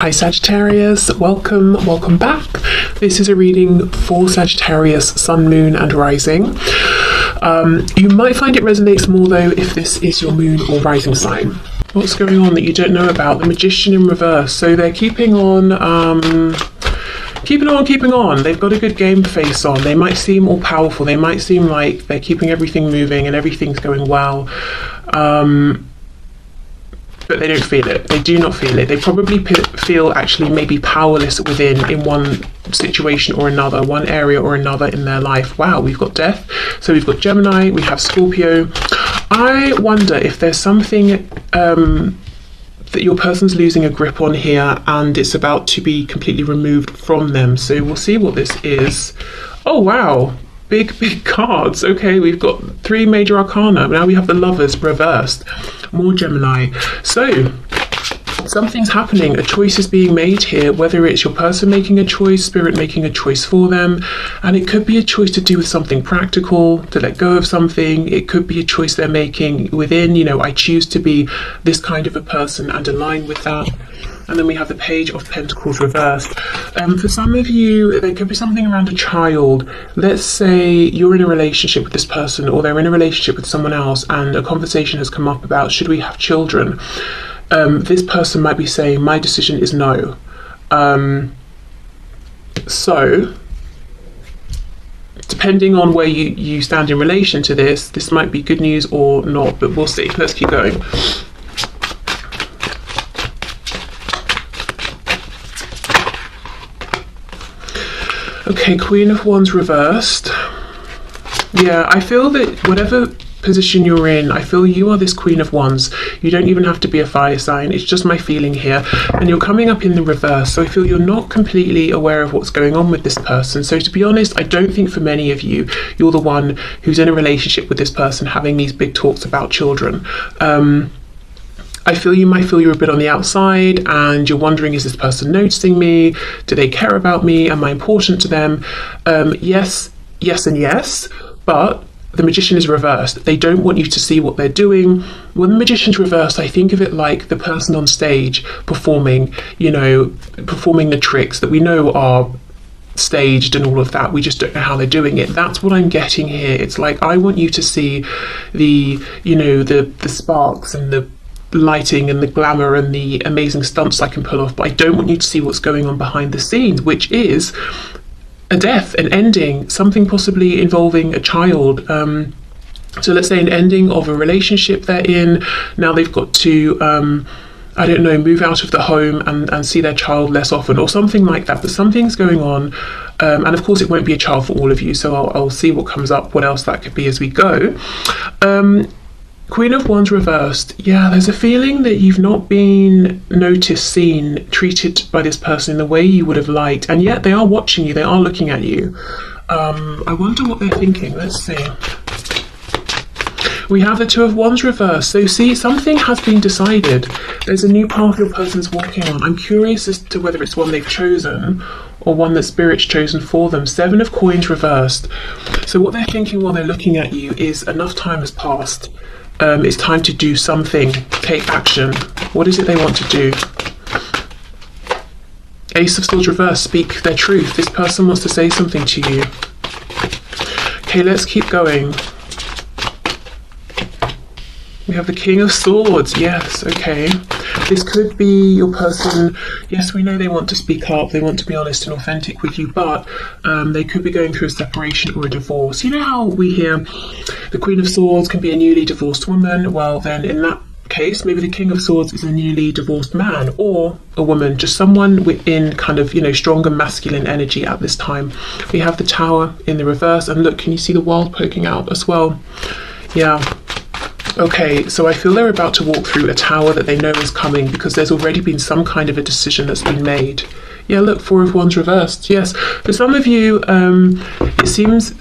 Hi Sagittarius, welcome back. This is a reading for Sagittarius, Sun, Moon and Rising. You might find it resonates more though if this is your Moon or Rising sign. What's going on that you don't know about? The Magician in reverse. So they're keeping on. They've got a good game face on. They might seem all powerful. They might seem like they're keeping everything moving and everything's going well. But they don't feel it. They do not feel it. They probably feel actually maybe powerless within in one situation or another, one area or another in their life. Wow, we've got Death. So we've got Gemini, we have Scorpio. I wonder if there's something that your person's losing a grip on here and it's about to be completely removed from them. So we'll see what this is. Oh, wow. Big cards. Okay, we've got 3 major arcana. Now we have the Lovers reversed. More Gemini. So something's happening. A choice is being made here, whether it's your person making a choice, spirit making a choice for them. And it could be a choice to do with something practical, to let go of something. It could be a choice they're making within, I choose to be this kind of a person and align with that. And then we have the Page of Pentacles reversed. For some of you, there could be something around a child. Let's say you're in a relationship with this person or they're in a relationship with someone else and a conversation has come up about should we have children? This person might be saying, my decision is no. So, depending on where you stand in relation to this might be good news or not, but we'll see. Let's keep going. Okay, Queen of Wands reversed. Yeah, I feel that whatever position you're in, I feel you are this Queen of Wands. You don't even have to be a fire sign. It's just my feeling here. And you're coming up in the reverse. So I feel you're not completely aware of what's going on with this person. So to be honest, I don't think for many of you, you're the one who's in a relationship with this person having these big talks about children. I feel you might feel you're a bit on the outside and you're wondering, is this person noticing me? Do they care about me? Am I important to them? Yes, and yes, but the Magician is reversed. They don't want you to see what they're doing. When the Magician's reversed, I think of it like the person on stage performing, performing the tricks that we know are staged and all of that. We just don't know how they're doing it. That's what I'm getting here. It's like, I want you to see the sparks and the lighting and the glamour and the amazing stunts I can pull off, but I don't want you to see what's going on behind the scenes, which is a death, an ending, something possibly involving a child. So let's say an ending of a relationship they're in. Now they've got to move out of the home and see their child less often or something like that, but something's going on. And of course it won't be a child for all of you, so I'll see what comes up, what else that could be as we go. Queen of Wands reversed. Yeah, there's a feeling that you've not been noticed, seen, treated by this person in the way you would have liked, and yet they are watching you, they are looking at you. I wonder what they're thinking. Let's see. We have the Two of Wands reversed. So see, something has been decided. There's a new path your person's walking on. I'm curious as to whether it's one they've chosen or one that Spirit's chosen for them. 7 of Coins reversed. So what they're thinking while they're looking at you is enough time has passed. It's time to do something, take action. What is it they want to do? Ace of Swords reversed, speak their truth. This person wants to say something to you. Okay, let's keep going. We have the King of Swords. Yes, okay. This could be your person. Yes, we know they want to speak up, they want to be honest and authentic with you, but they could be going through a separation or a divorce. You know how we hear the Queen of Swords can be a newly divorced woman? Well, then in that case, maybe the King of Swords is a newly divorced man or a woman, just someone within kind of, stronger masculine energy at this time. We have the Tower in the reverse, and look, can you see the World poking out as well? Yeah. Okay, so I feel they're about to walk through a tower that they know is coming because there's already been some kind of a decision that's been made. Yeah, look, 4 of Wands reversed. Yes, for some of you, it seems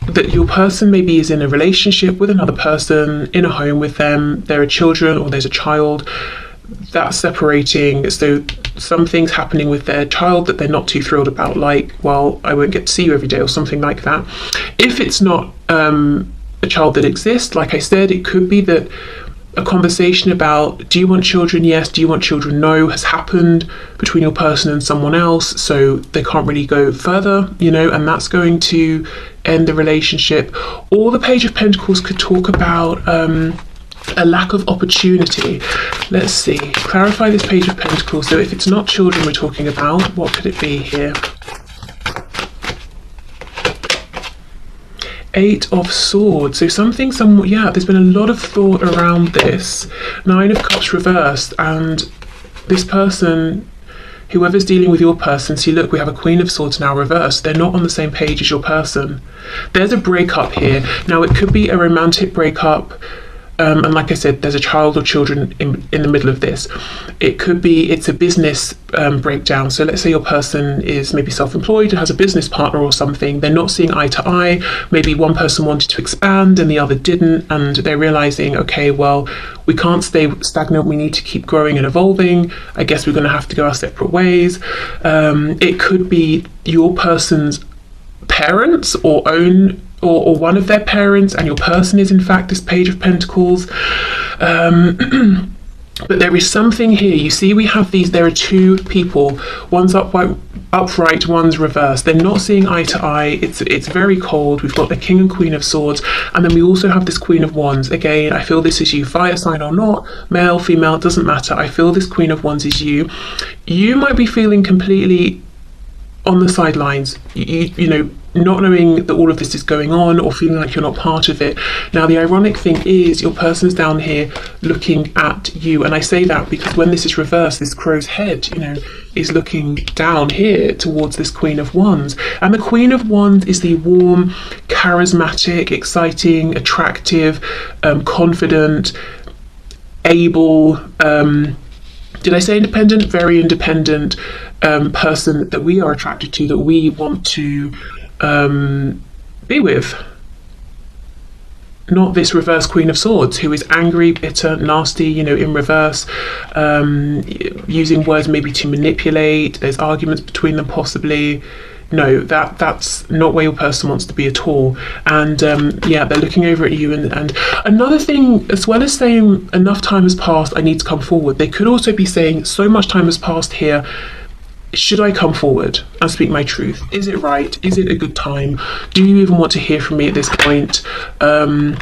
that your person maybe is in a relationship with another person, in a home with them, there are children or there's a child that's separating, so something's happening with their child that they're not too thrilled about, like, well, I won't get to see you every day or something like that. If it's not a child that exists, like I said, it could be that a conversation about, do you want children? Yes. Do you want children? No, has happened between your person and someone else, so they can't really go further, you know, and that's going to end the relationship. Or the Page of Pentacles could talk about a lack of opportunity. Let's see, clarify this Page of Pentacles. So if it's not children we're talking about, what could it be here? Eight of Swords. So something somewhat, yeah, there's been a lot of thought around this. Nine of Cups reversed, and this person, whoever's dealing with your person, see, look, we have a Queen of Swords now reversed. They're not on the same page as your person. There's a breakup here. Now, it could be a romantic breakup. And like I said, there's a child or children in the middle of this. It could be, it's a business breakdown. So let's say your person is maybe self-employed and has a business partner or something. They're not seeing eye to eye. Maybe one person wanted to expand and the other didn't. And they're realizing, okay, well, we can't stay stagnant. We need to keep growing and evolving. I guess we're going to have to go our separate ways. It could be your person's parents or own or one of their parents, and your person is in fact this Page of Pentacles. But there is something here. You see, we have these, there are two people, one's upright, one's reversed. They're not seeing eye to eye. It's very cold. We've got the King and Queen of Swords, and then we also have this Queen of Wands. Again, I feel this is you, fire sign or not, male, female, it doesn't matter. I feel this Queen of Wands is you. You might be feeling completely on the sidelines, you know, not knowing that all of this is going on, or feeling like you're not part of it. Now, the ironic thing is your person's down here looking at you, and I say that because when this is reversed, this crow's head, you know, is looking down here towards this Queen of Wands, and the Queen of Wands is the warm, charismatic, exciting, attractive, confident, able, did I say independent? Very independent person that we are attracted to, that we want to be with. Not this reverse Queen of Swords who is angry, bitter, nasty, you know, in reverse, using words maybe to manipulate. There's arguments between them possibly. No, that's not where your person wants to be at all. And yeah, they're looking over at you. And another thing, as well as saying enough time has passed, I need to come forward, they could also be saying so much time has passed here. Should I come forward and speak my truth? Is it right? Is it a good time? Do you even want to hear from me at this point? Am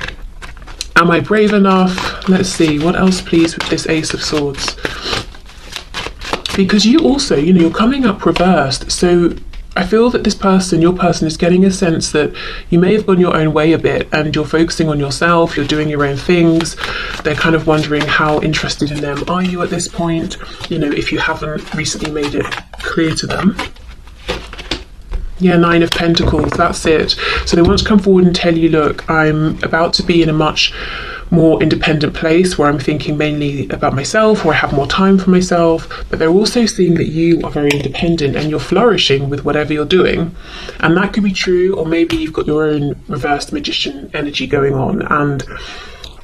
I brave enough? Let's see, what else please with this Ace of Swords? Because you also, you know, you're coming up reversed. So I feel that this person, your person, is getting a sense that you may have gone your own way a bit and you're focusing on yourself, you're doing your own things. They're kind of wondering how interested in them are you at this point, you know, if you haven't recently made it clear to them. Yeah, Nine of Pentacles, that's it. So they want to come forward and tell you, look, I'm about to be in a much more independent place where I'm thinking mainly about myself, where I have more time for myself, but they're also seeing that you are very independent and you're flourishing with whatever you're doing. And that could be true, or maybe you've got your own reversed magician energy going on and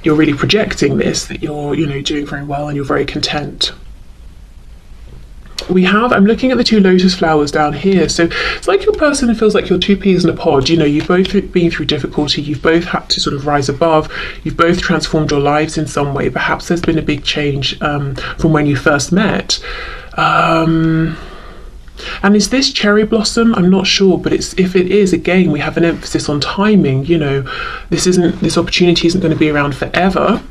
you're really projecting this, that you're, you know, doing very well and you're very content. We have, I'm looking at the two lotus flowers down here. So it's like your person feels like you're two peas in a pod. You know, you've both been through difficulty. You've both had to sort of rise above. You've both transformed your lives in some way. Perhaps there's been a big change from when you first met. And is this cherry blossom? I'm not sure, but if it is, again, we have an emphasis on timing. You know, this opportunity isn't going to be around forever.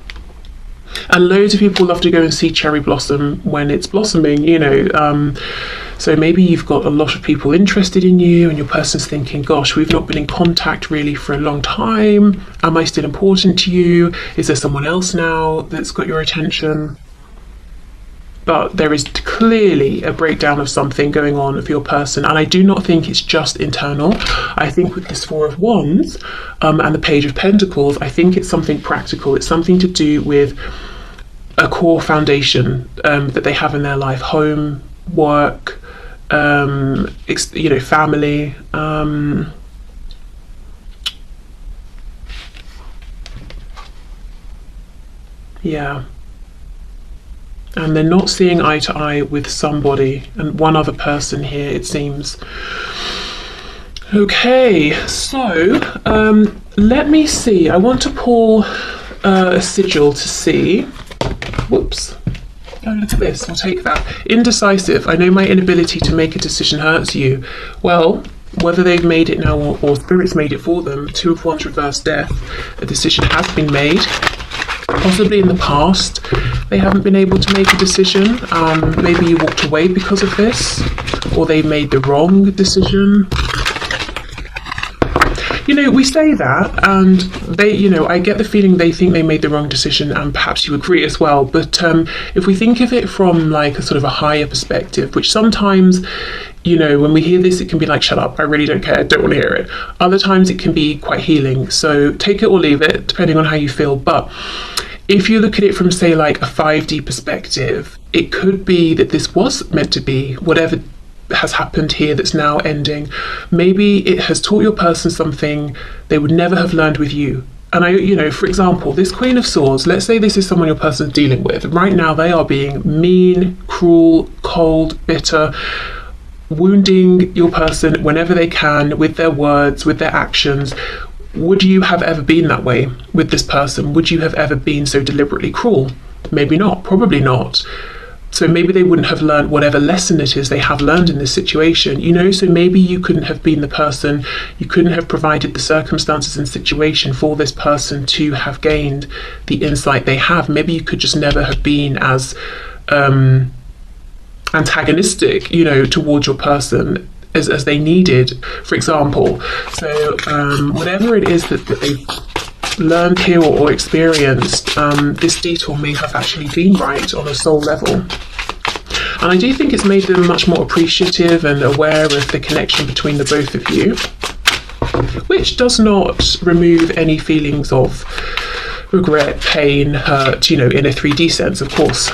And loads of people love to go and see cherry blossom when it's blossoming, you know. So maybe you've got a lot of people interested in you and your person's thinking, gosh, we've not been in contact really for a long time. Am I still important to you? Is there someone else now that's got your attention? But there is clearly a breakdown of something going on with your person. And I do not think it's just internal. I think with this Four of Wands and the Page of Pentacles, I think it's something practical. It's something to do with a core foundation that they have in their life. Home, work, you know, family. Yeah. And they're not seeing eye to eye with somebody, and one other person here, it seems. Okay, so let me see. I want to pull a sigil to see. Whoops. Oh, look at this. We'll take that. Indecisive. I know my inability to make a decision hurts you. Well, whether they've made it now or Spirit's made it for them, Two of Wands reverse death. A decision has been made. Possibly in the past, they haven't been able to make a decision. Maybe you walked away because of this, or they made the wrong decision. You know, we say that, and they, you know, I get the feeling they think they made the wrong decision, and perhaps you agree as well. But if we think of it from like a sort of a higher perspective, which sometimes, you know, when we hear this, it can be like, shut up, I really don't care, I don't want to hear it. Other times it can be quite healing. So take it or leave it, depending on how you feel. But if you look at it from, say, like a 5D perspective, it could be that this was meant to be whatever has happened here that's now ending. Maybe it has taught your person something they would never have learned with you. And I, you know, for example, this Queen of Swords, let's say this is someone your person's dealing with. Right now they are being mean, cruel, cold, bitter, wounding your person whenever they can with their words, with their actions. Would you have ever been that way with this person? Would you have ever been so deliberately cruel? Maybe not, probably not. So maybe they wouldn't have learned whatever lesson it is they have learned in this situation, you know, so maybe you couldn't have been the person, you couldn't have provided the circumstances and situation for this person to have gained the insight they have. Maybe you could just never have been as antagonistic, you know, towards your person as they needed, for example. So whatever it is that they've learned here or experienced, this detour may have actually been right on a soul level. And I do think it's made them much more appreciative and aware of the connection between the both of you, which does not remove any feelings of regret, pain, hurt, you know, in a 3D sense, of course.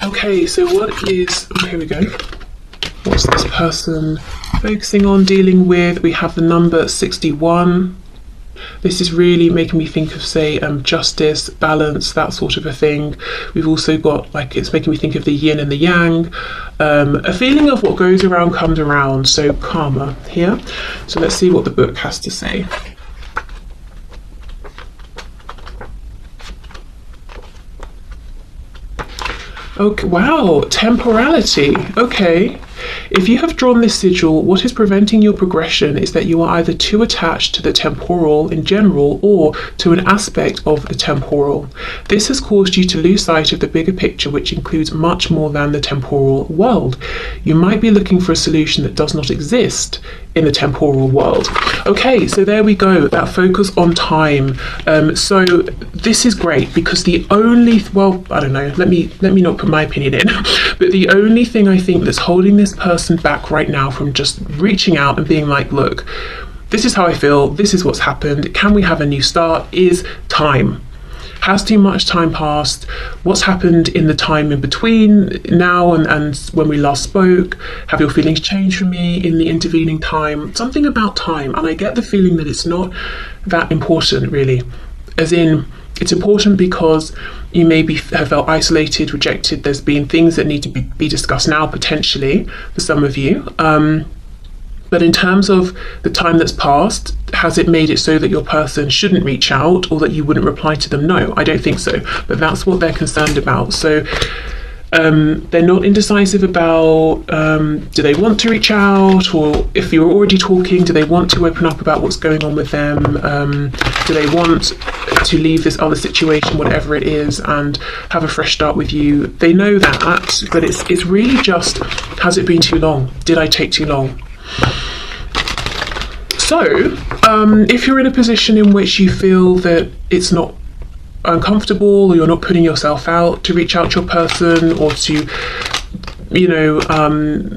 Okay, so what is, here we go. What's this person focusing on, dealing with? We have the number 61. This is really making me think of, say, justice, balance, that sort of a thing. We've also got, like, it's making me think of the yin and the yang. A feeling of what goes around comes around, so karma here. So let's see what the book has to say. Okay, wow, temporality. Okay. If you have drawn this sigil, what is preventing your progression is that you are either too attached to the temporal in general or to an aspect of the temporal. This has caused you to lose sight of the bigger picture, which includes much more than the temporal world. You might be looking for a solution that does not exist in the temporal world. Okay, so there we go, that focus on time. So this is great because the only, well, I don't know, let me not put my opinion in, but the only thing I think that's holding this person back right now from just reaching out and being like, look, this is how I feel, this is what's happened, can we have a new start, is time. Has too much time passed? What's happened in the time in between now and when we last spoke? Have your feelings changed for me in the intervening time? Something about time, and I get the feeling that it's not that important really. As in, it's important because you maybe have felt isolated, rejected. There's been things that need to be discussed now, potentially, for some of you. But in terms of the time that's passed, has it made it so that your person shouldn't reach out or that you wouldn't reply to them? No, I don't think so. But that's what they're concerned about. So they're not indecisive about do they want to reach out, or if you're already talking, do they want to open up about what's going on with them? Do they want to leave this other situation, whatever it is, and have a fresh start with you? They know that, but it's really just, has it been too long? Did I take too long? So, if you're in a position in which you feel that it's not uncomfortable, or you're not putting yourself out to reach out to your person, or to, you know,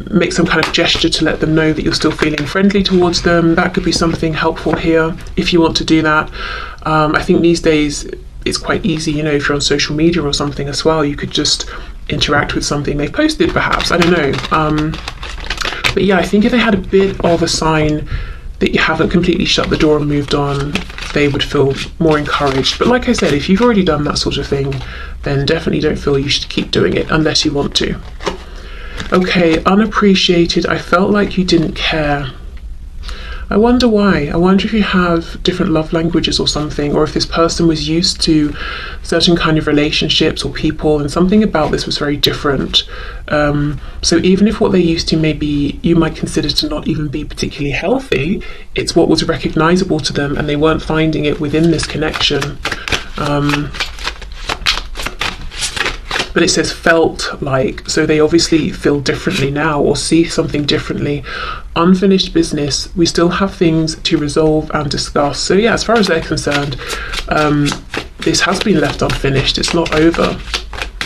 make some kind of gesture to let them know that you're still feeling friendly towards them, that could be something helpful here if you want to do that. I think these days it's quite easy, you know, if you're on social media or something as well, you could just interact with something they've posted perhaps, I don't know. But yeah, I think if they had a bit of a sign that you haven't completely shut the door and moved on, they would feel more encouraged. But like I said, if you've already done that sort of thing, then definitely don't feel you should keep doing it unless you want to. Okay, unappreciated. I felt like you didn't care. I wonder why. I wonder if you have different love languages or something, or if this person was used to certain kind of relationships or people, and something about this was very different. So even if what they're used to maybe you might consider to not even be particularly healthy, it's what was recognizable to them, and they weren't finding it within this connection. But it says felt like, so they obviously feel differently now or see something differently. Unfinished business, we still have things to resolve and discuss. So yeah, as far as they're concerned, this has been left unfinished, it's not over.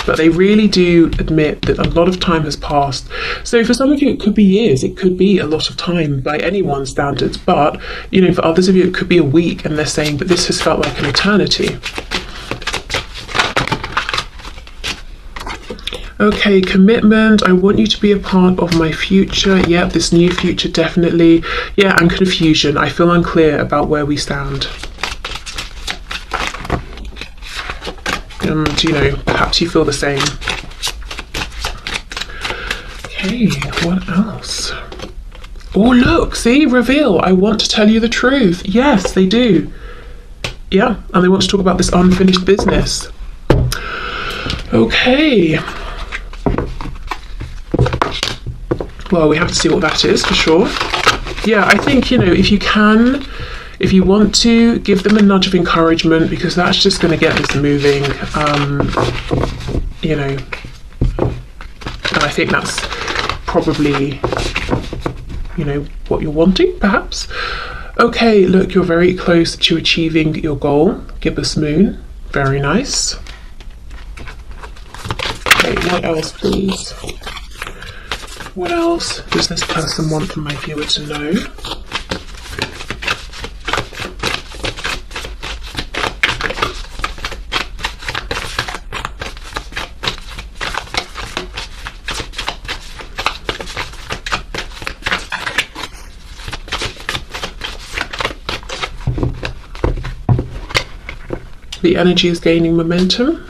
But they really do admit that a lot of time has passed. So for some of you it could be years, it could be a lot of time by anyone's standards, but you know, for others of you it could be a week, and they're saying, but this has felt like an eternity. Okay, commitment. I want you to be a part of my future. Yep, this new future, definitely. Yeah, and confusion. I feel unclear about where we stand. And, you know, perhaps you feel the same. Okay, what else? Oh, look, see, reveal. I want to tell you the truth. Yes, they do. Yeah, and they want to talk about this unfinished business. Okay. Well, we have to see what that is for sure. Yeah, I think, you know, if you want to, give them a nudge of encouragement, because that's just going to get this moving. You know, and I think that's probably, you know, what you're wanting, perhaps. Okay, look, you're very close to achieving your goal. Gibbous moon, very nice. Okay, what else, please? What else does this person want from my viewer to know? The energy is gaining momentum.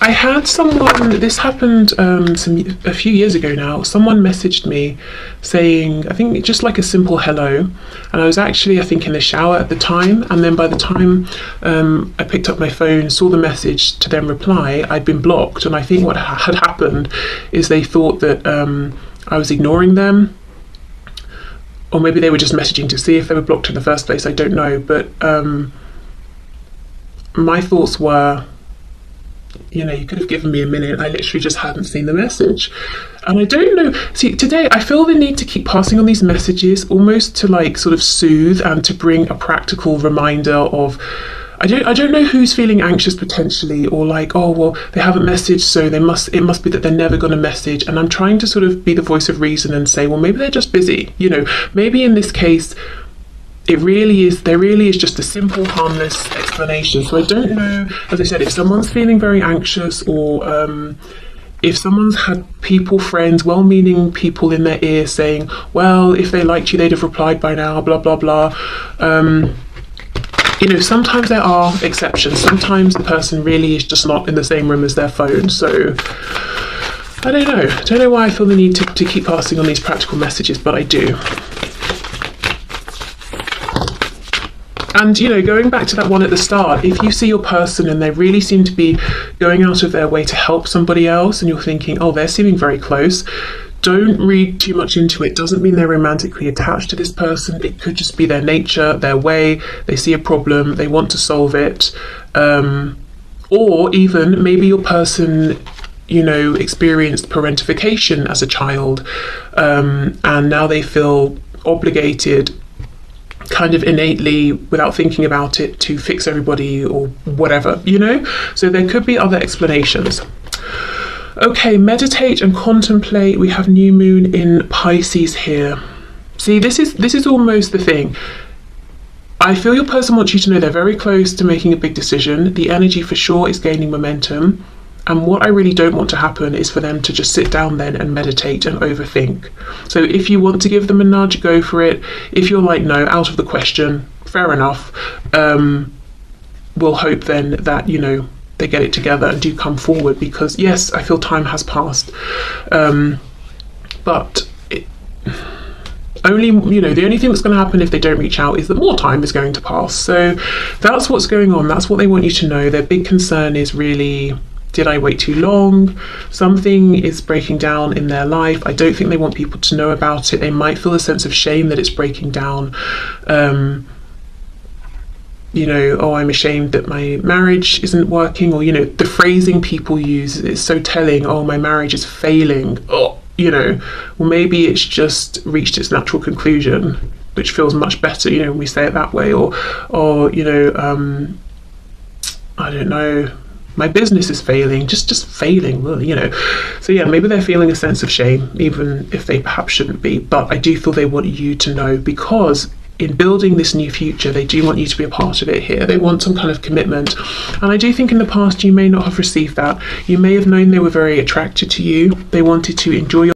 I had someone, this happened a few years ago now, someone messaged me saying, I think just like a simple hello, and I was actually, I think, in the shower at the time, and then by the time I picked up my phone, saw the message to then reply, I'd been blocked, and I think what had happened is they thought that I was ignoring them, or maybe they were just messaging to see if they were blocked in the first place, I don't know, but my thoughts were, you know, you could have given me a minute. I literally just hadn't seen the message. And I don't know. See, today I feel the need to keep passing on these messages, almost to like sort of soothe and to bring a practical reminder of, I don't know who's feeling anxious potentially, or like, oh, well, they haven't messaged, so it must be that they're never going to message. And I'm trying to sort of be the voice of reason and say, well, maybe they're just busy. You know, maybe in this case, there really is just a simple, harmless explanation. So I don't know, as I said, if someone's feeling very anxious, or if someone's had people, friends, well-meaning people in their ear saying, well, if they liked you, they'd have replied by now, blah, blah, blah. You know, sometimes there are exceptions. Sometimes the person really is just not in the same room as their phone. So I don't know why I feel the need to keep passing on these practical messages, but I do. And, you know, going back to that one at the start, if you see your person and they really seem to be going out of their way to help somebody else, and you're thinking, oh, they're seeming very close, don't read too much into it. Doesn't mean they're romantically attached to this person. It could just be their nature, their way. They see a problem, they want to solve it. Or even maybe your person, you know, experienced parentification as a child, and now they feel obligated, kind of innately, without thinking about it, to fix everybody or whatever, you know. So there could be other explanations. Okay, meditate and contemplate. We have new moon in Pisces here. See, this is almost the thing. I feel your person wants you to know they're very close to making a big decision. The energy for sure is gaining momentum. And what I really don't want to happen is for them to just sit down then and meditate and overthink. So if you want to give them a nudge, go for it. If you're like, no, out of the question, fair enough. We'll hope then that, you know, they get it together and do come forward, because yes, I feel time has passed. But only, you know, the only thing that's going to happen if they don't reach out is that more time is going to pass. So that's what's going on. That's what they want you to know. Their big concern is really, did I wait too long? Something is breaking down in their life. I don't think they want people to know about it. They might feel a sense of shame that it's breaking down. You know, oh, I'm ashamed that my marriage isn't working, or, you know, the phrasing people use is so telling. Oh, my marriage is failing. Oh, you know, well, maybe it's just reached its natural conclusion, which feels much better, you know, when we say it that way. Or you know, I don't know, my business is failing, just failing, well, you know. So yeah, maybe they're feeling a sense of shame, even if they perhaps shouldn't be. But I do feel they want you to know, because in building this new future, they do want you to be a part of it here. They want some kind of commitment. And I do think in the past you may not have received that. You may have known they were very attracted to you. They wanted to enjoy your